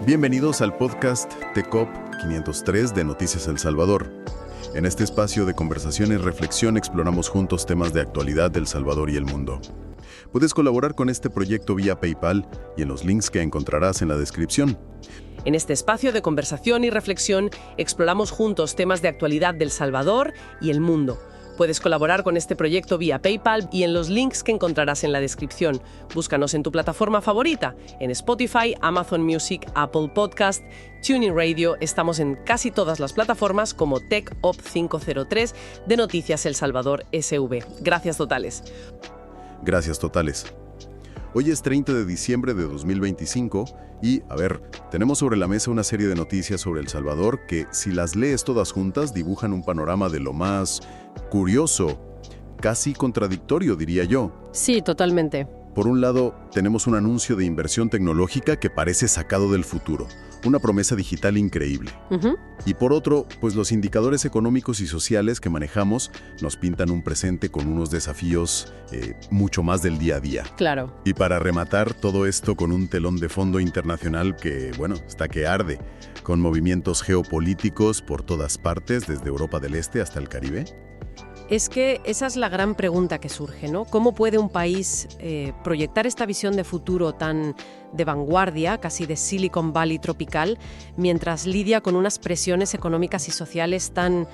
Bienvenidos al podcast TECOP 503 de Noticias El Salvador. En este espacio de conversación y reflexión exploramos juntos temas de actualidad del Salvador y el mundo. Puedes colaborar con este proyecto vía PayPal y en los links que encontrarás en la descripción. En este espacio de conversación y reflexión exploramos juntos temas de actualidad del Salvador y el mundo. Puedes colaborar con este proyecto vía PayPal y en los links que encontrarás en la descripción. Búscanos en tu plataforma favorita, en Spotify, Amazon Music, Apple Podcast, TuneIn Radio. Estamos en casi todas las plataformas como TECOP 503 de Noticias El Salvador SV. Gracias totales. Gracias totales. Hoy es 30 de diciembre de 2025 y, tenemos sobre la mesa una serie de noticias sobre El Salvador que, si las lees todas juntas, dibujan un panorama de lo más curioso, casi contradictorio, diría yo. Sí, totalmente. Por un lado, tenemos un anuncio de inversión tecnológica que parece sacado del futuro, una promesa digital increíble. Y por otro, pues los indicadores económicos y sociales que manejamos nos pintan un presente con unos desafíos mucho más del día a día. Claro. Y para rematar todo esto con un telón de fondo internacional que, está que arde, con movimientos geopolíticos por todas partes, desde Europa del Este hasta el Caribe. Es que esa es la gran pregunta que surge, ¿no? ¿Cómo puede un país proyectar esta visión de futuro tan de vanguardia, casi de Silicon Valley tropical, mientras lidia con unas presiones económicas y sociales tan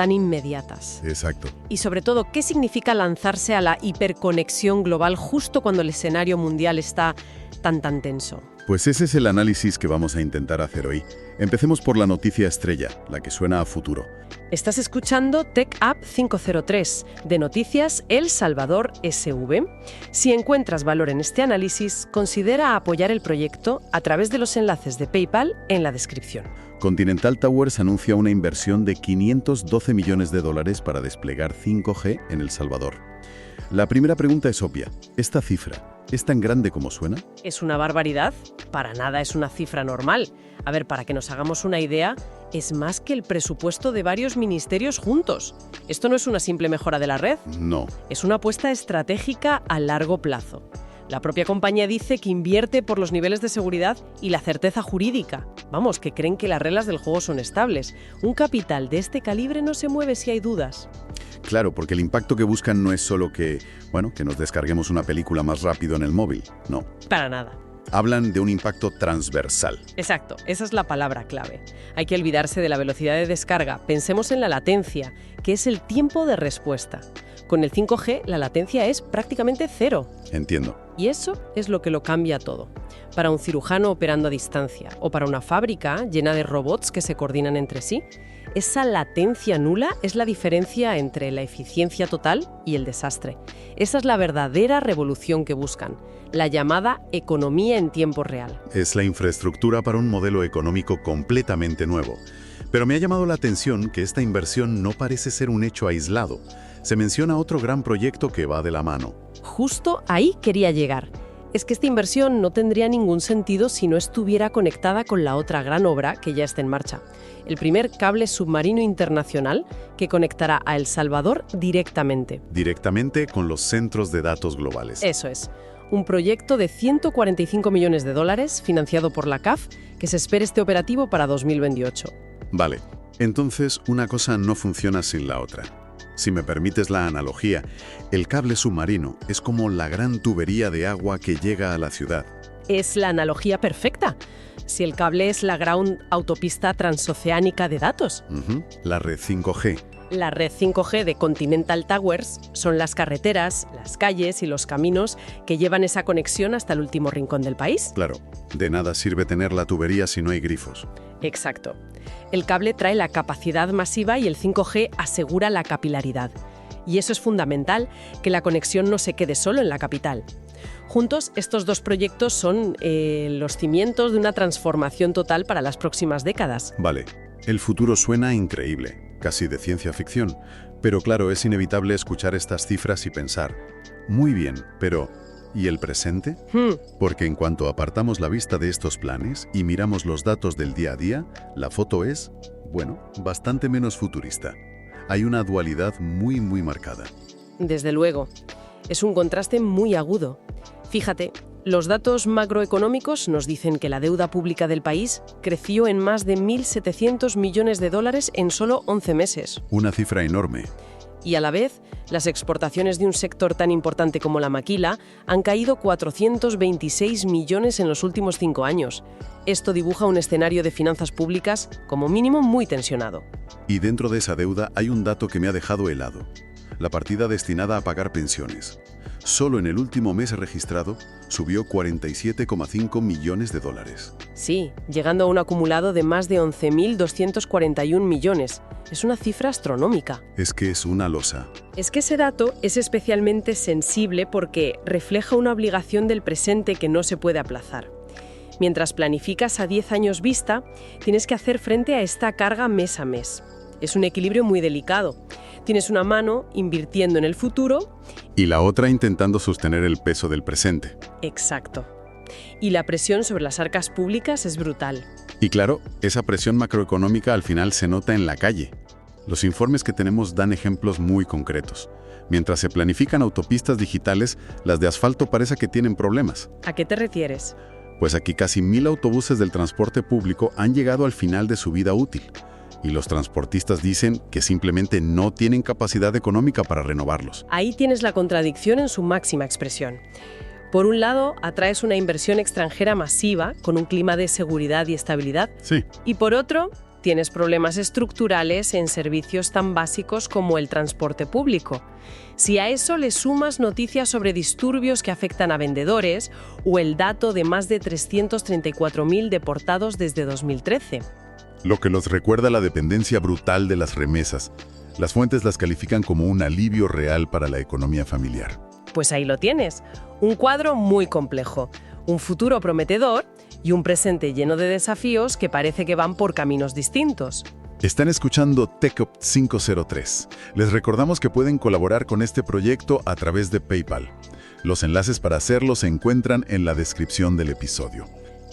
inmediatas? Exacto. Y sobre todo, ¿qué significa lanzarse a la hiperconexión global justo cuando el escenario mundial está tan tenso? Pues ese es el análisis que vamos a intentar hacer hoy. Empecemos por la noticia estrella, la que suena a futuro. Estás escuchando TECOP 503 de Noticias El Salvador SV. Si encuentras valor en este análisis, considera apoyar el proyecto a través de los enlaces de PayPal en la descripción. Continental Towers anuncia una inversión de $512 millones para desplegar 5G en El Salvador. La primera pregunta es obvia. ¿Esta cifra es tan grande como suena? ¿Es una barbaridad? Para nada es una cifra normal. Para que nos hagamos una idea, es más que el presupuesto de varios ministerios juntos. Esto no es una simple mejora de la red. No. Es una apuesta estratégica a largo plazo. La propia compañía dice que invierte por los niveles de seguridad y la certeza jurídica. Que creen que las reglas del juego son estables. Un capital de este calibre no se mueve si hay dudas. Claro, porque el impacto que buscan no es solo que nos descarguemos una película más rápido en el móvil. No. Para nada. Hablan de un impacto transversal. Exacto, esa es la palabra clave. Hay que olvidarse de la velocidad de descarga. Pensemos en la latencia, que es el tiempo de respuesta. Con el 5G, la latencia es prácticamente cero. Entiendo. Y eso es lo que lo cambia todo. Para un cirujano operando a distancia o para una fábrica llena de robots que se coordinan entre sí, esa latencia nula es la diferencia entre la eficiencia total y el desastre. Esa es la verdadera revolución que buscan, la llamada economía en tiempo real. Es la infraestructura para un modelo económico completamente nuevo. Pero me ha llamado la atención que esta inversión no parece ser un hecho aislado. Se menciona otro gran proyecto que va de la mano. Justo ahí quería llegar. Es que esta inversión no tendría ningún sentido si no estuviera conectada con la otra gran obra que ya está en marcha. El primer cable submarino internacional que conectará a El Salvador directamente. Directamente con los centros de datos globales. Eso es. Un proyecto de $145 millones financiado por la CAF que se espera esté operativo para 2028. Vale, entonces una cosa no funciona sin la otra. Si me permites la analogía, el cable submarino es como la gran tubería de agua que llega a la ciudad. Es la analogía perfecta. Si el cable es la gran autopista transoceánica de datos. La red 5G. La red 5G de Continental Towers son las carreteras, las calles y los caminos que llevan esa conexión hasta el último rincón del país. Claro, de nada sirve tener la tubería si no hay grifos. Exacto. El cable trae la capacidad masiva y el 5G asegura la capilaridad. Y eso es fundamental, que la conexión no se quede solo en la capital. Juntos, estos dos proyectos son los cimientos de una transformación total para las próximas décadas. Vale, el futuro suena increíble, casi de ciencia ficción. Pero claro, es inevitable escuchar estas cifras y pensar, muy bien, pero ¿y el presente? Porque en cuanto apartamos la vista de estos planes y miramos los datos del día a día, la foto es, bastante menos futurista. Hay una dualidad muy marcada. Desde luego. Es un contraste muy agudo. Fíjate, Los datos macroeconómicos nos dicen que la deuda pública del país creció en más de 1.700 millones de dólares en solo 11 meses. Una cifra enorme. Y a la vez, las exportaciones de un sector tan importante como la maquila han caído 426 millones en los últimos 5 años. Esto dibuja un escenario de finanzas públicas, como mínimo, muy tensionado. Y dentro de esa deuda hay un dato que me ha dejado helado. La partida destinada a pagar pensiones. Solo en el último mes registrado subió 47,5 millones de dólares. Sí, llegando a un acumulado de más de 11.241 millones. Es una cifra astronómica. Es que es una losa. Es que ese dato es especialmente sensible porque refleja una obligación del presente que no se puede aplazar. Mientras planificas a 10 años vista, tienes que hacer frente a esta carga mes a mes. Es un equilibrio muy delicado. Tienes una mano invirtiendo en el futuro y la otra intentando sostener el peso del presente. Exacto. Y la presión sobre las arcas públicas es brutal. Y claro, esa presión macroeconómica al final se nota en la calle. Los informes que tenemos dan ejemplos muy concretos. Mientras se planifican autopistas digitales, las de asfalto parece que tienen problemas. ¿A qué te refieres? Pues aquí casi 1.000 autobuses del transporte público han llegado al final de su vida útil. Y los transportistas dicen que simplemente no tienen capacidad económica para renovarlos. Ahí tienes la contradicción en su máxima expresión. Por un lado, atraes una inversión extranjera masiva con un clima de seguridad y estabilidad. Sí. Y por otro, tienes problemas estructurales en servicios tan básicos como el transporte público. Si a eso le sumas noticias sobre disturbios que afectan a vendedores o el dato de más de 334.000 deportados desde 2013. Lo que nos recuerda la dependencia brutal de las remesas. Las fuentes las califican como un alivio real para la economía familiar. Pues ahí lo tienes. Un cuadro muy complejo, un futuro prometedor y un presente lleno de desafíos que parece que van por caminos distintos. Están escuchando TechUp 503. Les recordamos que pueden colaborar con este proyecto a través de PayPal. Los enlaces para hacerlo se encuentran en la descripción del episodio.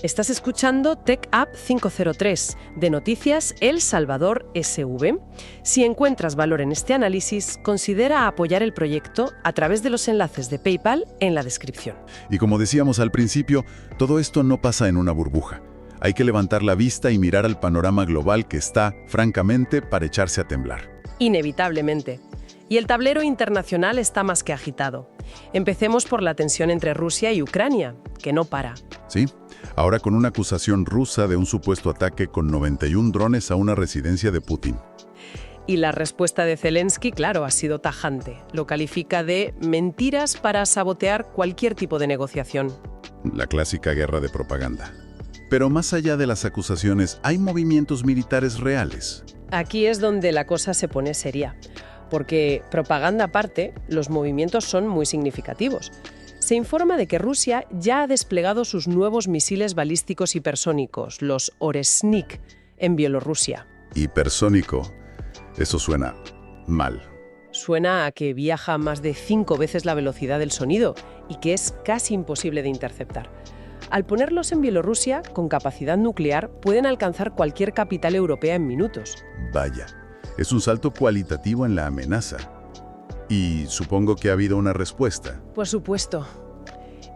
Estás escuchando TechUp 503, de Noticias El Salvador SV. Si encuentras valor en este análisis, considera apoyar el proyecto a través de los enlaces de PayPal en la descripción. Y como decíamos al principio, todo esto no pasa en una burbuja. Hay que levantar la vista y mirar al panorama global que está, francamente, para echarse a temblar. Inevitablemente. Y el tablero internacional está más que agitado. Empecemos por la tensión entre Rusia y Ucrania, que no para. Sí. Ahora con una acusación rusa de un supuesto ataque con 91 drones a una residencia de Putin. Y la respuesta de Zelensky, claro, ha sido tajante. Lo califica de mentiras para sabotear cualquier tipo de negociación. La clásica guerra de propaganda. Pero más allá de las acusaciones, ¿hay movimientos militares reales? Aquí es donde la cosa se pone seria. Porque, propaganda aparte, los movimientos son muy significativos. Se informa de que Rusia ya ha desplegado sus nuevos misiles balísticos hipersónicos, los Oresnik, en Bielorrusia. Hipersónico. Eso suena mal. Suena a que viaja a más de 5 veces la velocidad del sonido y que es casi imposible de interceptar. Al ponerlos en Bielorrusia, con capacidad nuclear, pueden alcanzar cualquier capital europea en minutos. Vaya, es un salto cualitativo en la amenaza. Y supongo que ha habido una respuesta. Por supuesto.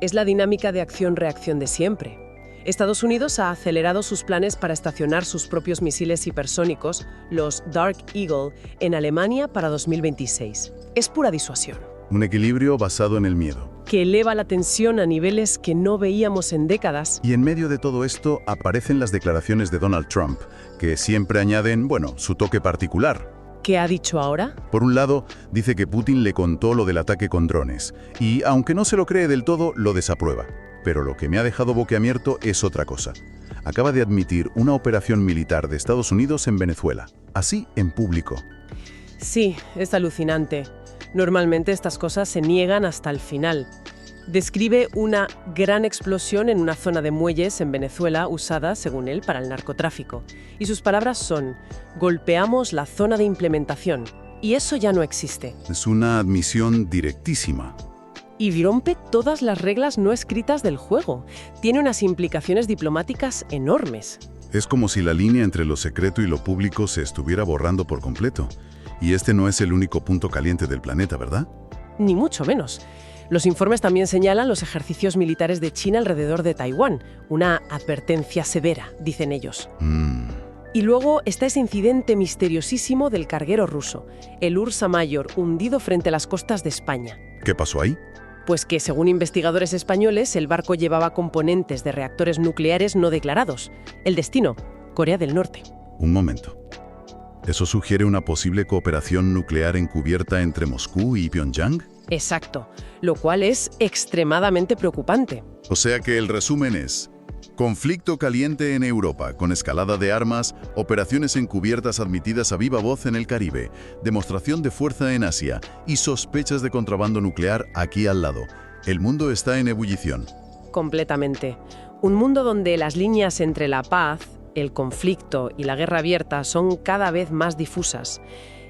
Es la dinámica de acción-reacción de siempre. Estados Unidos ha acelerado sus planes para estacionar sus propios misiles hipersónicos, los Dark Eagle, en Alemania para 2026. Es pura disuasión. Un equilibrio basado en el miedo. Que eleva la tensión a niveles que no veíamos en décadas. Y en medio de todo esto aparecen las declaraciones de Donald Trump, que siempre añaden, su toque particular. ¿Qué ha dicho ahora? Por un lado, dice que Putin le contó lo del ataque con drones, y aunque no se lo cree del todo, lo desaprueba. Pero lo que me ha dejado boquiabierto es otra cosa. Acaba de admitir una operación militar de Estados Unidos en Venezuela, así en público. Sí, es alucinante. Normalmente estas cosas se niegan hasta el final. Describe una gran explosión en una zona de muelles en Venezuela usada, según él, para el narcotráfico. Y sus palabras son: golpeamos la zona de implementación. Y eso ya no existe. Es una admisión directísima. Y rompe todas las reglas no escritas del juego. Tiene unas implicaciones diplomáticas enormes. Es como si la línea entre lo secreto y lo público se estuviera borrando por completo. Y este no es el único punto caliente del planeta, ¿verdad? Ni mucho menos. Los informes también señalan los ejercicios militares de China alrededor de Taiwán, una advertencia severa, dicen ellos. Y luego está ese incidente misteriosísimo del carguero ruso, el Ursa Mayor, hundido frente a las costas de España. ¿Qué pasó ahí? Pues que, según investigadores españoles, el barco llevaba componentes de reactores nucleares no declarados. El destino, Corea del Norte. Un momento. ¿Eso sugiere una posible cooperación nuclear encubierta entre Moscú y Pyongyang? Exacto, lo cual es extremadamente preocupante. O sea que el resumen es: conflicto caliente en Europa, con escalada de armas, operaciones encubiertas admitidas a viva voz en el Caribe, demostración de fuerza en Asia y sospechas de contrabando nuclear aquí al lado. El mundo está en ebullición. Completamente. Un mundo donde las líneas entre la paz, el conflicto y la guerra abierta son cada vez más difusas.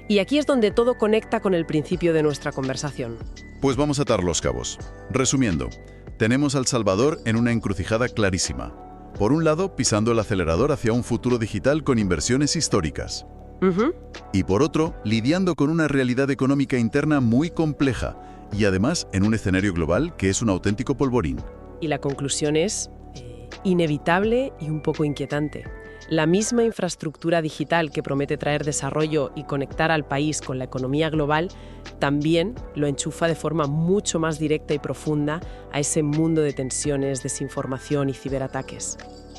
Y aquí es donde todo conecta con el principio de nuestra conversación. Pues vamos a atar los cabos. Resumiendo, tenemos a El Salvador en una encrucijada clarísima. Por un lado, pisando el acelerador hacia un futuro digital con inversiones históricas. Y por otro, lidiando con una realidad económica interna muy compleja y además en un escenario global que es un auténtico polvorín. Y la conclusión es inevitable y un poco inquietante. La misma infraestructura digital que promete traer desarrollo y conectar al país con la economía global también lo enchufa de forma mucho más directa y profunda a ese mundo de tensiones, desinformación y ciberataques.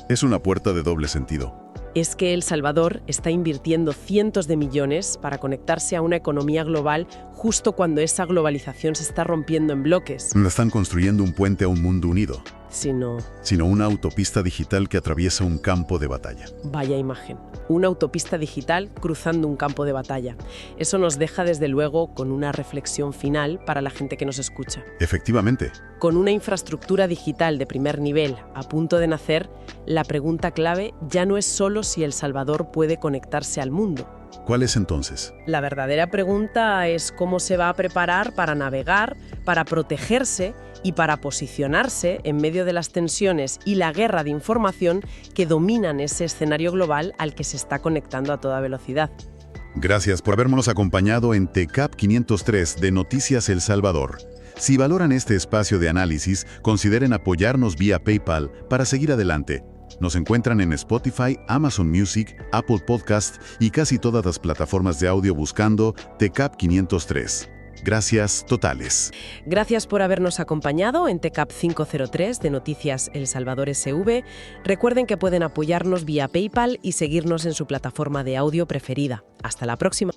Es una puerta de doble sentido. Es que El Salvador está invirtiendo cientos de millones para conectarse a una economía global justo cuando esa globalización se está rompiendo en bloques. No están construyendo un puente a un mundo unido, Sino una autopista digital que atraviesa un campo de batalla. vaya imagen, una autopista digital cruzando un campo de batalla. Eso nos deja desde luego con una reflexión final para la gente que nos escucha. Efectivamente. Con una infraestructura digital de primer nivel a punto de nacer, la pregunta clave ya no es solo si El Salvador puede conectarse al mundo. ¿Cuál es entonces? La verdadera pregunta es cómo se va a preparar para navegar, para protegerse y para posicionarse en medio de las tensiones y la guerra de información que dominan ese escenario global al que se está conectando a toda velocidad. Gracias por habernos acompañado en TECAP 503 de Noticias El Salvador. Si valoran este espacio de análisis, consideren apoyarnos vía PayPal para seguir adelante. Nos encuentran en Spotify, Amazon Music, Apple Podcast y casi todas las plataformas de audio buscando TECAP 503. Gracias totales. Gracias por habernos acompañado en TECAP 503 de Noticias El Salvador SV. Recuerden que pueden apoyarnos vía PayPal y seguirnos en su plataforma de audio preferida. Hasta la próxima.